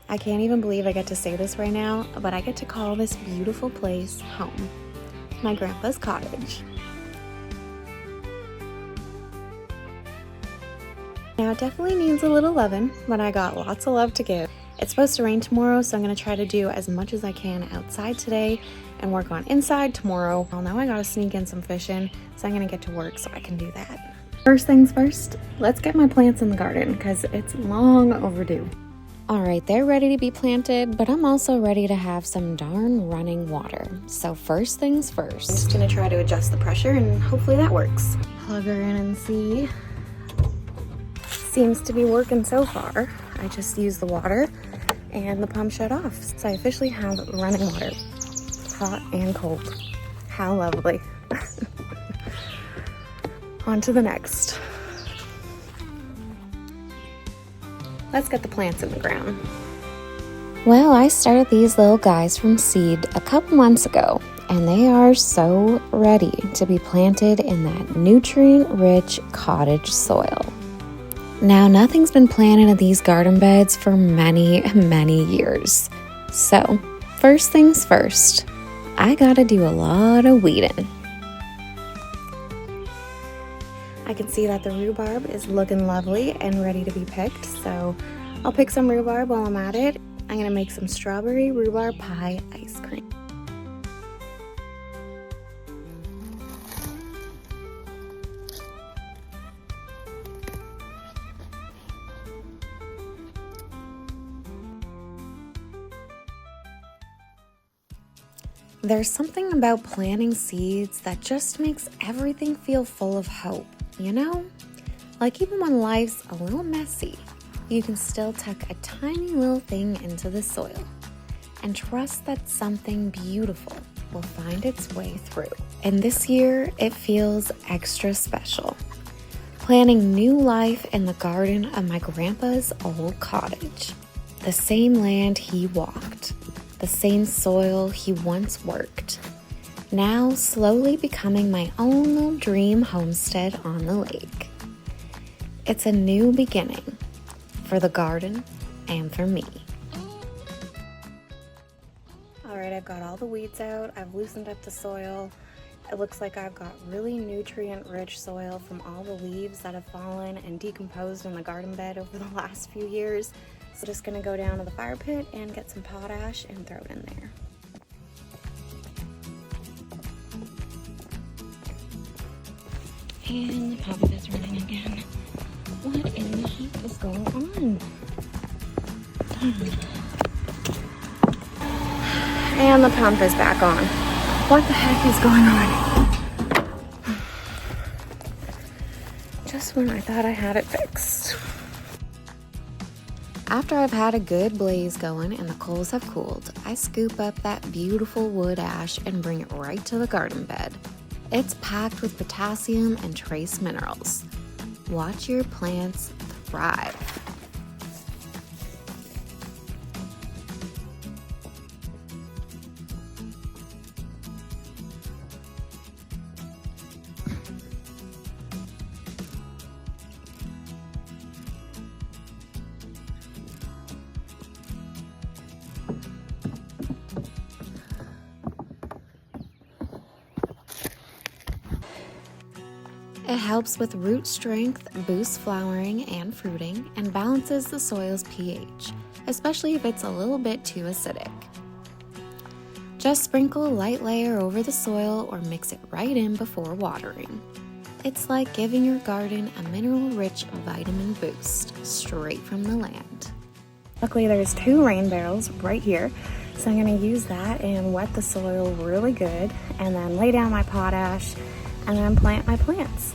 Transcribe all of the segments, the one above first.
I can't even believe I get to say this right now, but I get to call this beautiful place home. My grandpa's cottage. Now it definitely needs a little loving, but I got lots of love to give. It's supposed to rain tomorrow, so I'm going to try to do as much as I can outside today and work on inside tomorrow. Well, now I got to sneak in some fishing, so I'm going to get to work so I can do that. First things first, let's get my plants in the garden because it's long overdue. All right, they're ready to be planted, but I'm also ready to have some darn running water. So first things first. I'm just gonna try to adjust the pressure and hopefully that works. Plug her in and see. Seems to be working so far. I just used the water and the pump shut off. So I officially have running water, hot and cold. How lovely. On to the next. Let's get the plants in the ground. Well, I started these little guys from seed a couple months ago, and they are so ready to be planted in that nutrient-rich cottage soil. Now, nothing's been planted in these garden beds for many, many years. So, first things first, I gotta do a lot of weeding. I can see that the rhubarb is looking lovely and ready to be picked, so I'll pick some rhubarb while I'm at it. I'm gonna make some strawberry rhubarb pie ice cream. There's something about planting seeds that just makes everything feel full of hope, you know? Like even when life's a little messy, you can still tuck a tiny little thing into the soil and trust that something beautiful will find its way through. And this year, it feels extra special. Planting new life in the garden of my grandpa's old cottage. The same land he walked. The same soil he once worked, now slowly becoming my own little dream homestead on the lake. It's a new beginning for the garden and for me. All right, I've got all the weeds out. I've loosened up the soil. It looks like I've got really nutrient-rich soil from all the leaves that have fallen and decomposed in the garden bed over the last few years. So just gonna go down to the fire pit and get some potash and throw it in there. And the pump is running again. What in the heck is going on? And the pump is back on. What the heck is going on? Just when I thought I had it fixed. After I've had a good blaze going and the coals have cooled, I scoop up that beautiful wood ash and bring it right to the garden bed. It's packed with potassium and trace minerals. Watch your plants thrive. It helps with root strength, boosts flowering and fruiting, and balances the soil's pH, especially if it's a little bit too acidic. Just sprinkle a light layer over the soil or mix it right in before watering. It's like giving your garden a mineral-rich vitamin boost straight from the land. Luckily, there's 2 rain barrels right here, so I'm going to use that and wet the soil really good, and then lay down my potash, and then plant my plants.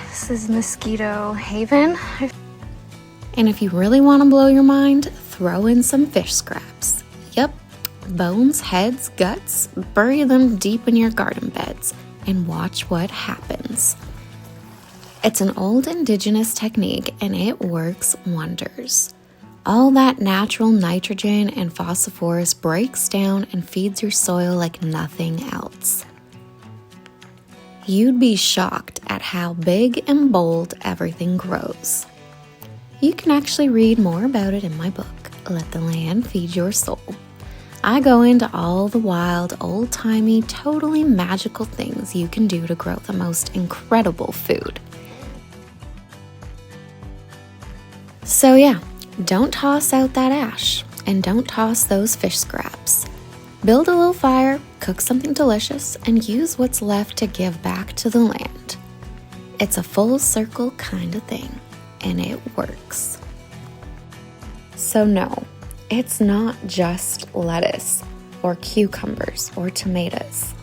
This is Mosquito Haven. And if you really want to blow your mind, throw in some fish scraps. Yep, bones, heads, guts, bury them deep in your garden beds and watch what happens. It's an old indigenous technique and it works wonders. All that natural nitrogen and phosphorus breaks down and feeds your soil like nothing else. You'd be shocked at how big and bold everything grows. You can actually read more about it in my book, Let the Land Feed Your Soul. I go into all the wild, old-timey, totally magical things you can do to grow the most incredible food. So yeah, don't toss out that ash, and don't toss those fish scraps. Build a little fire, cook something delicious, and use what's left to give back to the land. It's a full circle kind of thing, and it works. So no, it's not just lettuce or cucumbers or tomatoes.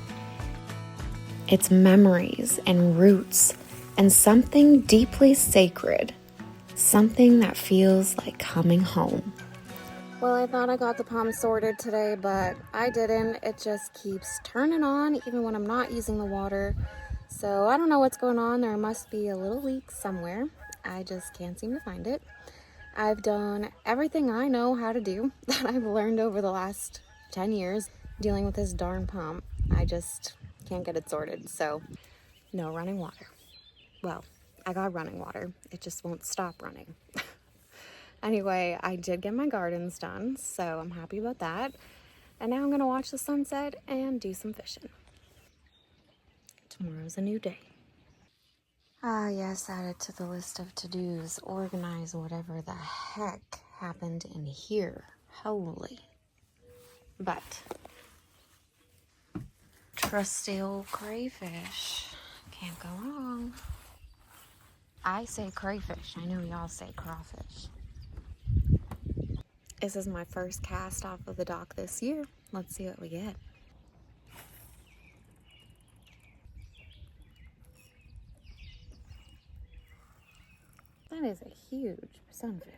It's memories and roots and something deeply sacred, something that feels like coming home. Well, I thought I got the pump sorted today, but I didn't. It just keeps turning on even when I'm not using the water. So I don't know what's going on. There must be a little leak somewhere. I just can't seem to find it. I've done everything I know how to do that I've learned over the last 10 years dealing with this darn pump. I just can't get it sorted. So no running water. Well, I got running water. It just won't stop running. Anyway, I did get my gardens done, so I'm happy about that. And now I'm going to watch the sunset and do some fishing. Tomorrow's a new day. Ah, yes, add it to the list of to-dos. Organize whatever the heck happened in here. Holy. But, trusty old crayfish. Can't go wrong. I say crayfish. I know y'all say crawfish. This is my first cast off of the dock this year. Let's see what we get. That is a huge sunfish.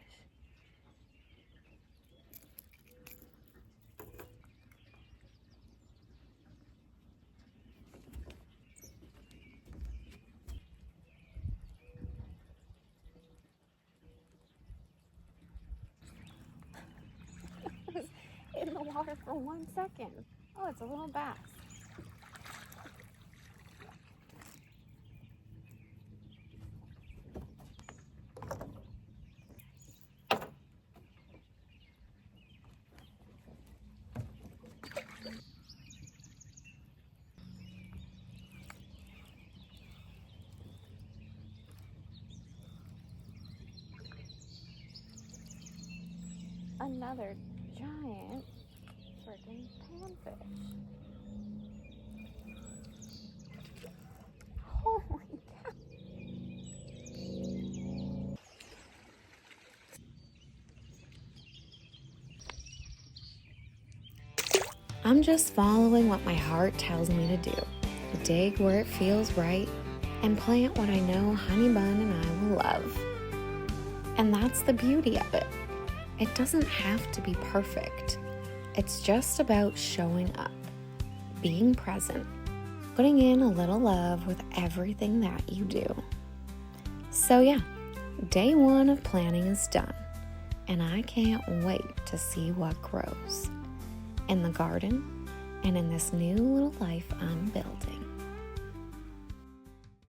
In the water for 1 second. Oh, it's a little bass. Another giant freaking panfish. Holy cow. I'm just following what my heart tells me to do. Dig where it feels right and plant what I know Honey Bun and I will love. And that's the beauty of it. It doesn't have to be perfect. It's just about showing up, being present, putting in a little love with everything that you do. So yeah, day 1 of planning is done, and I can't wait to see what grows in the garden and in this new little life I'm building.